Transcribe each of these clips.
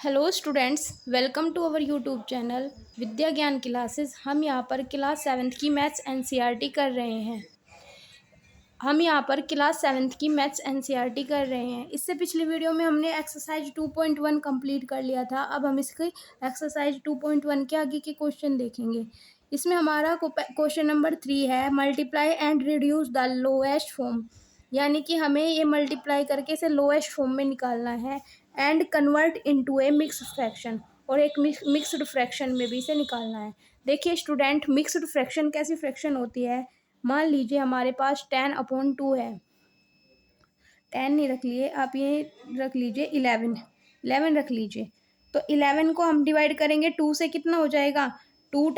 Hello students, welcome to our YouTube channel Vidya Gyan classes. हम यहाँ पर क्लास सेवन्थ की मैथ्स एनसीईआरटी कर रहे हैं। इससे पिछली वीडियो में हमने एक्सरसाइज 2.1 कंप्लीट कर लिया था। अब हम इसकी एक्सरसाइज 2.1 के आगे के क्वेश्चन देखेंगे। इसमें हमारा क्वेश्चन नंबर 3 है, multiply and reduce the lowest form. यानी कि हमें ये मल्टीप्लाई करके इसे लोएस्ट फॉर्म में निकालना है and convert into A mixed fraction, और एक मिक्स्ड फ्रैक्शन में भी इसे निकालना है। देखिए स्टूडेंट, मिक्स्ड फ्रैक्शन कैसी फ्रैक्शन होती है। मान लीजिए हमारे पास 10/2 है। 10 नहीं रख लिए आप, ये रख लीजिए 11 रख लीजिए। तो 11 को हम डिवाइड करेंगे 2 से, कितना हो जाएगा 2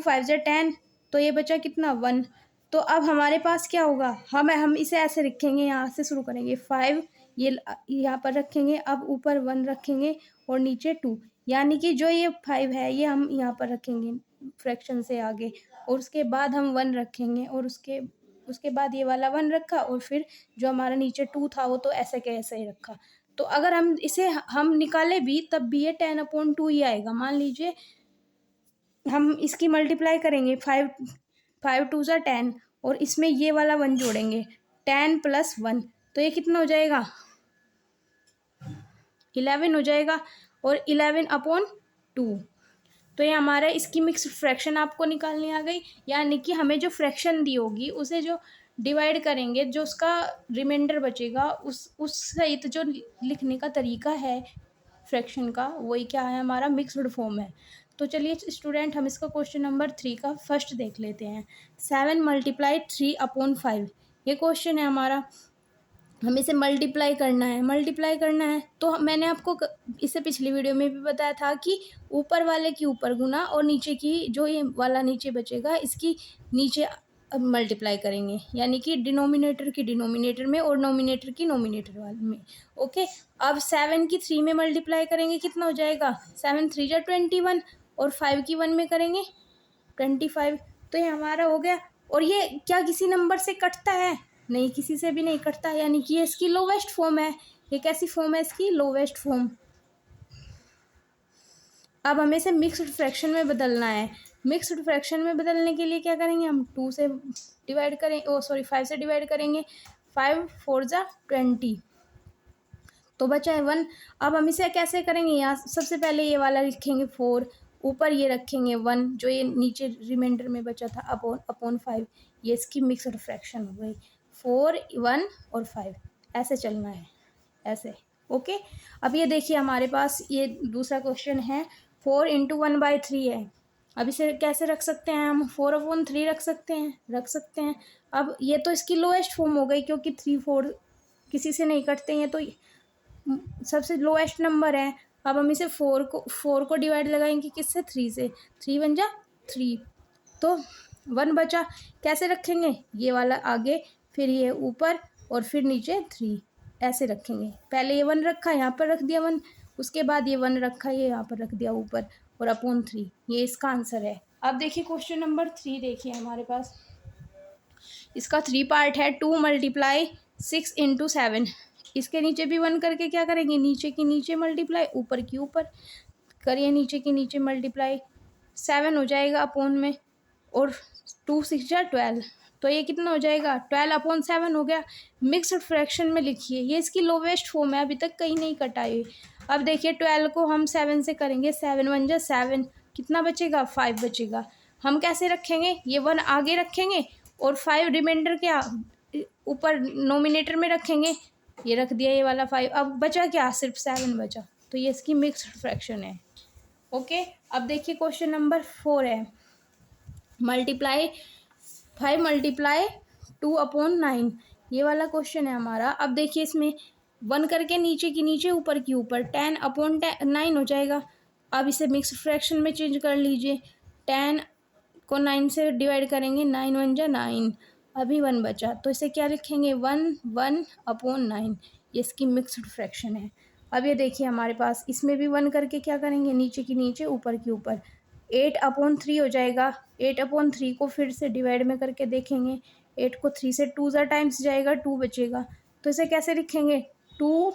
5 से 10, तो ये बचा कितना 1। तो अब हमारे पास क्या होगा, हम इसे ऐसे रखेंगे, यहाँ से शुरू करेंगे 5, ये यहाँ पर रखेंगे, अब ऊपर 1 रखेंगे और नीचे 2। यानी कि जो ये 5 है ये हम यहाँ पर रखेंगे फ्रैक्शन से आगे, और उसके बाद हम 1 रखेंगे, और उसके बाद ये वाला 1 रखा, और फिर जो हमारा नीचे 2 था वो तो ऐसे के ऐसे ही रखा। तो अगर हम इसे हम निकाले भी तब भी ये 10/2 ही आएगा। मान लीजिए हम इसकी मल्टीप्लाई करेंगे, 5 2 ज़ा 10, और इसमें ये वाला 1 जोड़ेंगे, 10 + 1, तो ये कितना हो जाएगा 11 हो जाएगा, और 11/2। तो ये हमारा इसकी मिक्स फ्रैक्शन आपको निकालनी आ गई। यानी कि हमें जो फ्रैक्शन दी होगी उसे जो डिवाइड करेंगे, जो उसका रिमाइंडर बचेगा उस सहित जो लिखने का तरीका है फ्रैक्शन का, वही क्या है, हमारा मिक्स्ड फॉर्म है। तो चलिए स्टूडेंट, हम इसका क्वेश्चन नंबर 3 का फर्स्ट देख लेते हैं। 7 × 3/5 ये क्वेश्चन है हमारा। हमें इसे मल्टीप्लाई करना है। तो मैंने आपको इससे पिछली वीडियो में भी बताया था कि ऊपर वाले की ऊपर गुना, और नीचे की जो ये वाला नीचे बचेगा इसकी नीचे मल्टीप्लाई करेंगे। यानी कि डिनोमिनेटर की डिनोमिनेटर में और नोमिनेटर की नोमिनेटर वाले में। ओके, अब 7 की 3 में मल्टीप्लाई करेंगे, कितना हो जाएगा 7 3 × 21, और 5 की 1 में करेंगे 25। तो ये हमारा हो गया। और ये क्या किसी नंबर से कटता है? नहीं, किसी से भी नहीं कटता। यानी कि ये इसकी लोवेस्ट फॉर्म है। ये कैसी फॉर्म है इसकी? Lowest form. अब हमें इसे मिक्स्ड फ्रैक्शन में बदलना है। मिक्स्ड फ्रैक्शन में बदलने के लिए क्या करेंगे, हम 2 से डिवाइड करें, 5 से डिवाइड करेंगे। 5 4 ज़ा 20, तो बचा है 1। अब हम इसे कैसे करेंगे, यहाँ सबसे पहले ये वाला लिखेंगे 4, ऊपर ये रखेंगे 1, जो ये नीचे रिमाइंडर में बचा था अपॉन 5। ये इसकी मिक्स्ड फ्रैक्शन हो गई। 4 1 और 5 ऐसे चलना है, ऐसे। ओके, अब ये देखिए हमारे पास ये दूसरा क्वेश्चन है। 4 × 1/3 है। अब इसे कैसे रख सकते हैं हम, 4/3 रख सकते हैं। अब ये तो इसकी लोएस्ट फॉर्म हो गई, क्योंकि 3 4 किसी से नहीं कटते हैं, तो सबसे लोएस्ट नंबर है। अब हम इसे 4 को डिवाइड लगाएंगे किससे, 3 से। 3 1 × 3, तो 1 बचा। कैसे रखेंगे, ये वाला आगे, फिर ये ऊपर, और फिर नीचे 3, ऐसे रखेंगे। पहले ये 1 रखा, यहाँ पर रख दिया 1, उसके बाद ये 1 रखा, ये यहाँ पर रख दिया ऊपर, और अपॉन 3। ये इसका आंसर है। अब देखिए क्वेश्चन नंबर 3, देखिए हमारे पास इसका 3 पार्ट है। 2 × 6 × 7। इसके नीचे भी 1 करके क्या करेंगे, नीचे की नीचे मल्टीप्लाई, ऊपर की ऊपर करिए, नीचे की नीचे मल्टीप्लाई। 7 हो जाएगा अपॉन में, और 2 6 × 12, तो ये कितना हो जाएगा 12/7 हो गया। मिक्स्ड फ्रैक्शन में लिखिए, ये इसकी लोवेस्ट फॉर्म है, अभी तक कहीं नहीं कटाई। अब देखिए 12 को हम 7 से करेंगे, 7 1 × 7, कितना बचेगा 5 बचेगा। हम कैसे रखेंगे, ये 1 आगे रखेंगे, और 5 रिमाइंडर के ऊपर नोमिनेटर में रखेंगे। ये रख दिया ये वाला 5, अब बचा क्या, सिर्फ 7 बचा। तो ये इसकी मिक्स्ड फ्रैक्शन है। ओके, अब देखिए क्वेश्चन नंबर 4 है। 5 × 2/9, ये वाला क्वेश्चन है हमारा। अब देखिए इसमें 1 करके नीचे की नीचे ऊपर की ऊपर 10/9 हो जाएगा। अब इसे मिक्स फ्रैक्शन में चेंज कर लीजिए। 10 को 9 से डिवाइड करेंगे, 9 1 × 9, अभी 1 बचा, तो इसे क्या लिखेंगे 1 1/9। ये इसकी मिक्स्ड फ्रैक्शन है। अब ये देखिए हमारे पास इसमें भी 1 करके क्या करेंगे, नीचे की नीचे ऊपर की ऊपर, 8/3 हो जाएगा। 8/3 को फिर से डिवाइड में करके देखेंगे। 8 को 3 से 2 ज़ा टाइम्स जाएगा, 2 बचेगा। तो इसे कैसे लिखेंगे, 2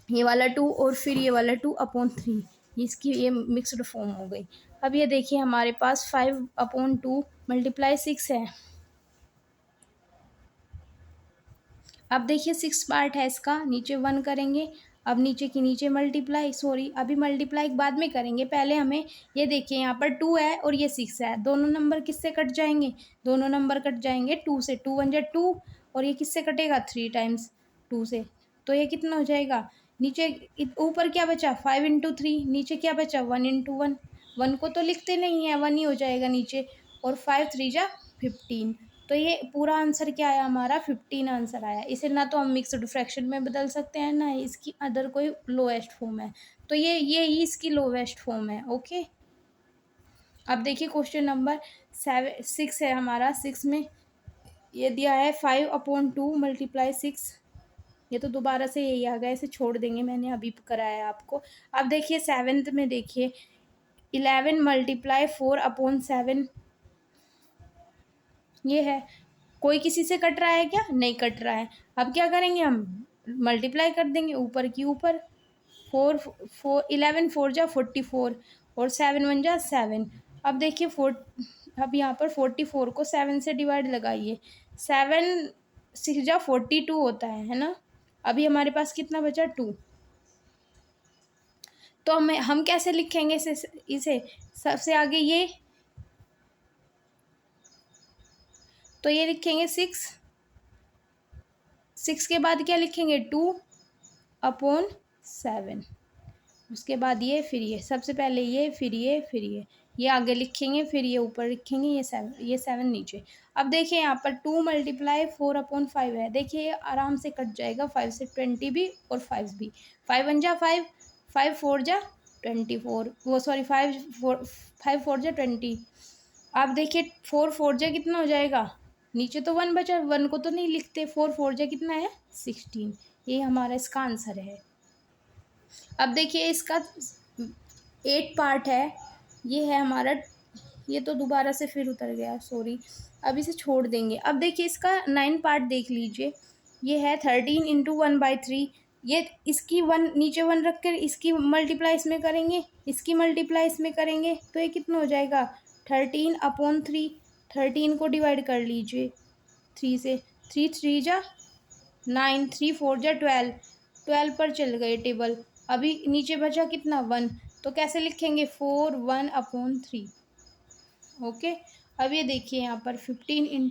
ये वाला 2 और फिर ये वाला 2/3, इसकी ये मिक्स्ड फॉर्म हो गई। अब ये देखिए हमारे पास 5/2 मल्टीप्लाई 6 है। अब देखिए 6 पार्ट है इसका, नीचे 1 करेंगे। अब नीचे की नीचे मल्टीप्लाई, सॉरी अभी मल्टीप्लाई बाद में करेंगे, पहले हमें ये देखिए यहाँ पर 2 है और ये 6 है, दोनों नंबर किससे कट जाएंगे, दोनों नंबर कट जाएंगे 2 से। 2 1 जा 2 और ये किससे कटेगा 3 टाइम्स 2 से, तो ये कितना हो जाएगा। नीचे ऊपर क्या बचा 5 × 3, नीचे क्या बचा 1 × 1। 1 को तो लिखते नहीं है, 1 ही हो जाएगा नीचे, और 5 3 जा 15। तो ये पूरा आंसर क्या आया हमारा 15 आंसर आया। इसे ना तो हम मिक्स्ड फ्रैक्शन में बदल सकते हैं, ना इसकी अदर कोई लोएस्ट फॉर्म है, तो ये ही इसकी लोएस्ट फॉर्म है। ओके, अब देखिए क्वेश्चन नंबर 6 है हमारा। 6 में ये दिया है 5/2 मल्टीप्लाई 6। ये तो दोबारा से यही आ गया, इसे छोड़ देंगे, मैंने अभी कराया आपको। अब देखिए 7th में देखिए 11 मल्टीप्लाई 4/7, ये है। कोई किसी से कट रहा है क्या, नहीं कट रहा है। अब क्या करेंगे हम, मल्टीप्लाई कर देंगे ऊपर की ऊपर। 11 4 जा 44 और 7 1 जा 7। अब देखिए अब यहाँ पर 44 को 7 से डिवाइड लगाइए। 7 6 जा 42 होता है ना। अभी हमारे पास कितना बचा 2, तो हम कैसे लिखेंगे इसे सबसे आगे ये, तो ये लिखेंगे 6 के बाद क्या लिखेंगे 2/7, उसके बाद ये, फिर ये, सबसे पहले ये, फिर ये आगे लिखेंगे, फिर ये ऊपर लिखेंगे, ये 7 नीचे। अब देखिए यहाँ पर 2 मल्टीप्लाई 4/5 है, देखिए ये आराम से कट जाएगा, 5 से 20 भी और 5 भी। 5 1 जा 5, 5 4 जा 24, वो सॉरी 5 4 जा 20। अब देखिए 4 4 जा कितना हो जाएगा, नीचे तो 1 बचा, 1 को तो नहीं लिखते, 4 4 जा कितना है 16। ये हमारा इसका आंसर है। अब देखिए इसका 8 पार्ट है, ये है हमारा, ये तो दोबारा से फिर उतर गया, सॉरी, अब इसे छोड़ देंगे। अब देखिए इसका 9 पार्ट देख लीजिए, ये है 13 × 1/3। ये इसकी 1 नीचे 1 रख कर इसकी मल्टीप्लाई इसमें करेंगे, इसकी मल्टीप्लाई इसमें करेंगे, तो ये कितना हो जाएगा 13/3। 13 को डिवाइड कर लीजिए 3 से, 3 3 जा 9, 3 4 जा 12, 12 पर चल गए टेबल। अभी नीचे बचा कितना 1, तो कैसे लिखेंगे 4 1/3। ओके, अब ये देखिए यहाँ पर 15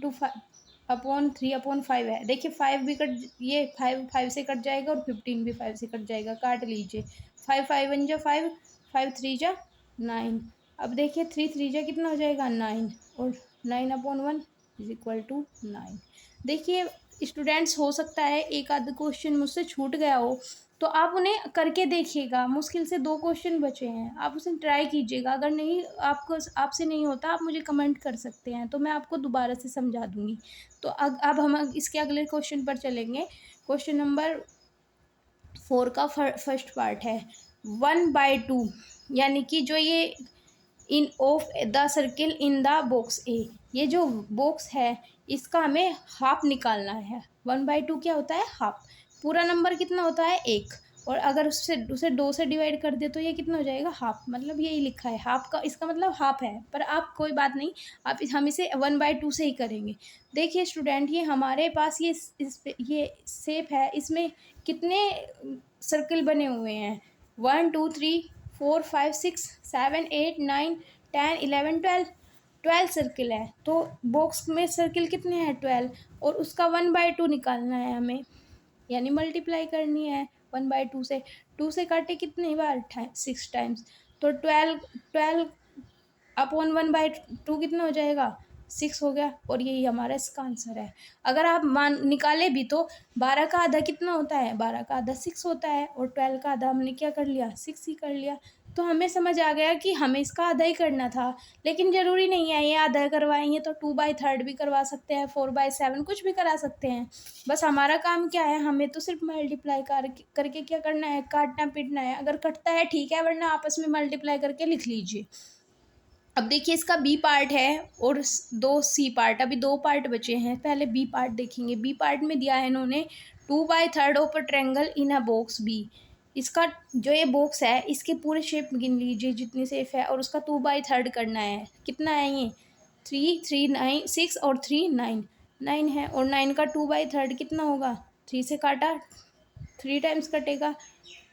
× 3/5 है, देखिए 5 भी कट, ये 5 से कट जाएगा और 15 भी 5 से कट जाएगा, काट लीजिए। 5 5 1 जा 5, 5 3 जा 9। अब देखिए 3 3 जा कितना हो जाएगा 9, और 9/1 = 9। देखिए स्टूडेंट्स, हो सकता है एक आध क्वेश्चन मुझसे छूट गया हो, तो आप उन्हें करके देखिएगा। मुश्किल से 2 क्वेश्चन बचे हैं, आप उसे ट्राई कीजिएगा। अगर नहीं आपको आपसे नहीं होता, आप मुझे कमेंट कर सकते हैं, तो मैं आपको दोबारा से समझा दूँगी। तो अब हम इसके अगले क्वेश्चन पर चलेंगे। क्वेश्चन नंबर 4 का फर्स्ट पार्ट है 1/2, यानी कि जो ये in of the circle in the box A, ये जो बॉक्स है इसका हमें हाफ निकालना है। 1/2 क्या होता है, हाफ। पूरा नंबर कितना होता है 1, और अगर उसे 2 से डिवाइड कर दे तो ये कितना हो जाएगा हाफ, मतलब यही लिखा है हाफ का, इसका मतलब हाफ है। पर आप कोई बात नहीं, आप हम इसे 1/2 से ही करेंगे। देखिए स्टूडेंट, ये हमारे पास ये शेप है, इसमें कितने सर्कल बने हुए हैं 1 2 3 4 5 6 7 8 9 10 11 12 सर्किल है। तो बॉक्स में सर्किल कितने हैं 12, और उसका 1/2 निकालना है हमें, यानी मल्टीप्लाई करनी है 1/2 से। 2 से काटे कितने बार 6 टाइम्स, तो 12/1/2 कितना हो जाएगा 6 हो गया, और यही हमारा इसका आंसर है। अगर आप निकाले भी तो 12 का आधा कितना होता है, 12 का आधा 6 होता है, और 12 का आधा हमने क्या कर लिया 6 ही कर लिया। तो हमें समझ आ गया कि हमें इसका आधा ही करना था, लेकिन ज़रूरी नहीं है ये आधा करवाएंगे तो 2/3 भी करवा सकते हैं, 4/7 कुछ भी करा सकते हैं। बस हमारा काम क्या है, हमें तो सिर्फ मल्टीप्लाई करके क्या करना है, काटना पीटना है। अगर कटता है ठीक है, वरना आपस में मल्टीप्लाई करके लिख लीजिए। अब देखिए इसका बी पार्ट है और 2 सी पार्ट, अभी 2 पार्ट बचे हैं। पहले बी पार्ट देखेंगे। बी पार्ट में दिया है इन्होंने 2/3 of a triangle in a box B. इसका जो ये बॉक्स है इसके पूरे शेप गिन लीजिए जितनी शेप है, और उसका 2/3 करना है। कितना है ये? 3 3 9 6 और 3 9 9 है, और 9 का 2/3 कितना होगा? 3 से काटा, 3 टाइम्स कटेगा,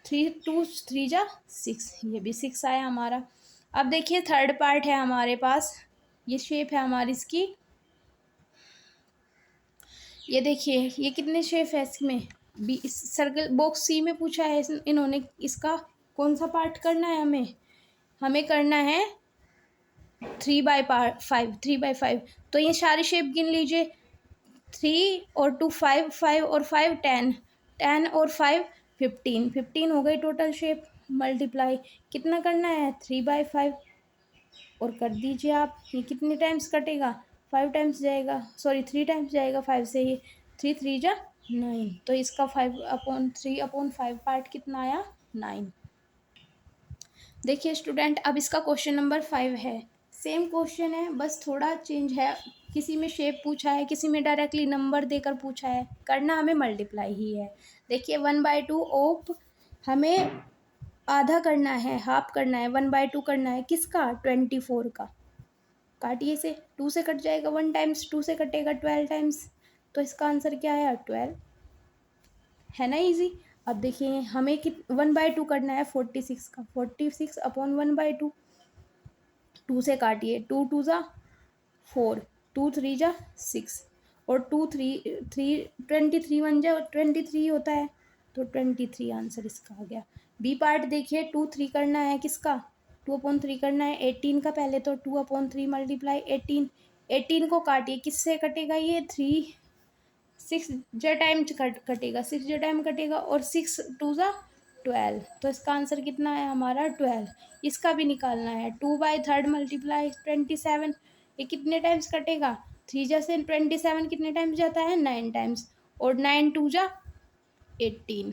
3 2 3 जा 6, ये भी 6 आया हमारा। अब देखिए थर्ड पार्ट है हमारे पास, ये शेप है हमारी इसकी। ये देखिए ये कितने शेप है इसमें? बी सर्कल बॉक्स सी में पूछा है इन्होंने, इसका कौन सा पार्ट करना है हमें? हमें करना है 3/5, 3/5। तो ये सारी शेप गिन लीजिए, 3 और 2 5, 5 और 5 10, 10 और 5 15, 15 हो गई टोटल शेप। मल्टीप्लाई कितना करना है? 3/5, और कर दीजिए आप। ये कितने टाइम्स कटेगा? 5 टाइम्स जाएगा, सॉरी 3 टाइम्स जाएगा 5 से। ये 3 3 जा 9, तो इसका 5/3/5 पार्ट कितना आया? 9। देखिए स्टूडेंट, अब इसका क्वेश्चन नंबर 5 है। सेम क्वेश्चन है, बस थोड़ा चेंज है। किसी में शेप पूछा है, किसी में डायरेक्टली नंबर देकर पूछा है। करना हमें मल्टीप्लाई ही है। देखिए 1/2 ऑफ, हमें आधा करना है, हाफ करना है, 1/2 करना है किसका? 24 का। काटिए से, 2 से कट जाएगा 1 टाइम्स, 2 से कटेगा 12 टाइम्स, तो इसका आंसर क्या आया? 12। है ना इजी। अब देखिए हमें 1/2 करना है 46 का, 46/1/2। 2 से काटिए, 2 2 जा 4, 2 3 जा 6, और 2 3 3 23 1 जा 23 होता है, तो 23 आंसर इसका आ गया। बी पार्ट देखिए, 2 3 करना है किसका? 2/3 करना है 18 का। पहले तो 2/3 मल्टीप्लाई 18, 18 को काटिए, किससे कटेगा ये? 3 6 जो टाइम कटेगा, 6 जो टाइम कटेगा, और 6 2 जा 12, तो इसका आंसर कितना है हमारा? 12। इसका भी निकालना है, 2/3 मल्टीप्लाई 27, ये कितने टाइम्स कटेगा? 3 जा से 27 कितने टाइम्स जाता है? 9 टाइम्स, और 9 2 जा 18।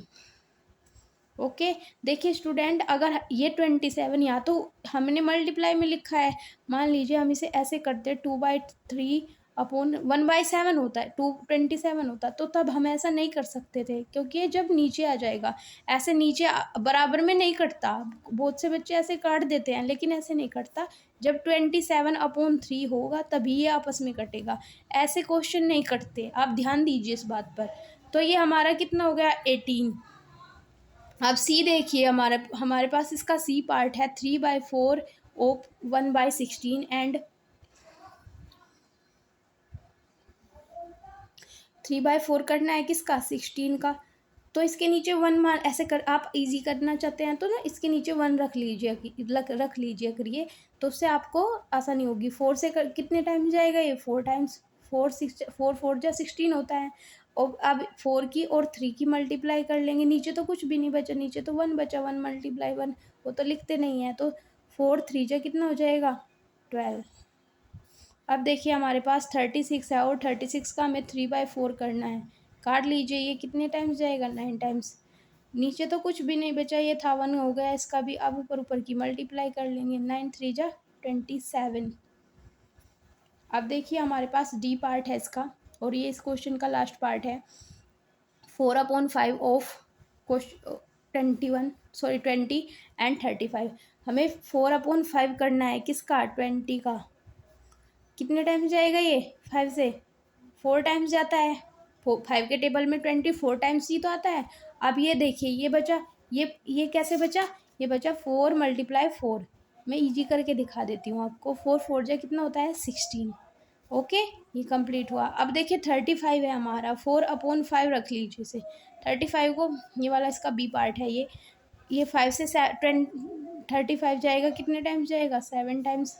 ओके। देखिए स्टूडेंट, अगर ये 27 या तो हमने मल्टीप्लाई में लिखा है, मान लीजिए हम इसे ऐसे करते 2/3/1/7 होता है, 227 होता, तो तब हम ऐसा नहीं कर सकते थे, क्योंकि ये जब नीचे आ जाएगा, ऐसे नीचे बराबर में नहीं कटता। बहुत से बच्चे ऐसे काट देते हैं, लेकिन ऐसे नहीं कटता। जब 27/3 होगा तभी ये आपस में कटेगा, ऐसे क्वेश्चन नहीं कटते, आप ध्यान दीजिए इस बात पर। तो ये हमारा कितना हो गया? 18। अब सी देखिए, हमारे पास इसका सी पार्ट है 3/4 ऑफ 1/16 एंड 3/4 करना है किसका? 16 का। तो इसके नीचे 1 मान, ऐसे कर आप इजी करना चाहते हैं तो ना इसके नीचे 1 रख लीजिए, रख लीजिए करिए, तो उससे आपको आसानी होगी। 4 से कितने टाइम जाएगा ये? 4 टाइम्स, 4 4 जा 16 होता है। और अब 4 की और 3 की मल्टीप्लाई कर लेंगे, नीचे तो कुछ भी नहीं बचा, नीचे तो 1 बचा, 1 मल्टीप्लाई 1, वो तो लिखते नहीं है, तो 4 3 जा कितना हो जाएगा? 12। अब देखिए हमारे पास 36 है, और 36 का हमें 3/4 करना है। काट लीजिए, ये कितने टाइम्स जाएगा? 9 टाइम्स। नीचे तो कुछ भी नहीं बचा, ये था 1 हो गया इसका भी। अब ऊपर ऊपर की मल्टीप्लाई कर लेंगे, 9 3 जा 27। अब देखिए हमारे पास डी पार्ट है इसका, और ये इस क्वेश्चन का लास्ट पार्ट है। 4/5 ऑफ 20 एंड 35, हमें 4/5 करना है किसका? 20 का। कितने टाइम्स जाएगा ये? 5 से 4 टाइम्स जाता है, 5 के टेबल में 24 टाइम्स ही तो आता है। अब ये देखिए ये बचा, ये कैसे बचा? ये बचा 4 × 4। मैं इजी करके दिखा देती हूँ आपको। 4 4 जा कितना होता है? 16। ओके, ये कंप्लीट हुआ। अब देखिए 35 है हमारा, 4/5 रख लीजिए इसे। 35 को, ये वाला इसका बी पार्ट है, ये 5 से 35 जाएगा, कितने टाइम्स जाएगा? 7 टाइम्स।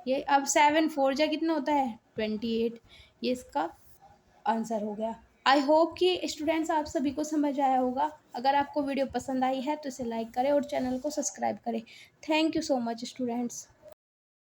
ये अब 7 4 जा कितना होता है? 28। ये इसका आंसर हो गया। आई होप कि स्टूडेंट्स आप सभी को समझ आया होगा। अगर आपको वीडियो पसंद आई है तो इसे लाइक करें और चैनल को सब्सक्राइब करें। Thank you so much students.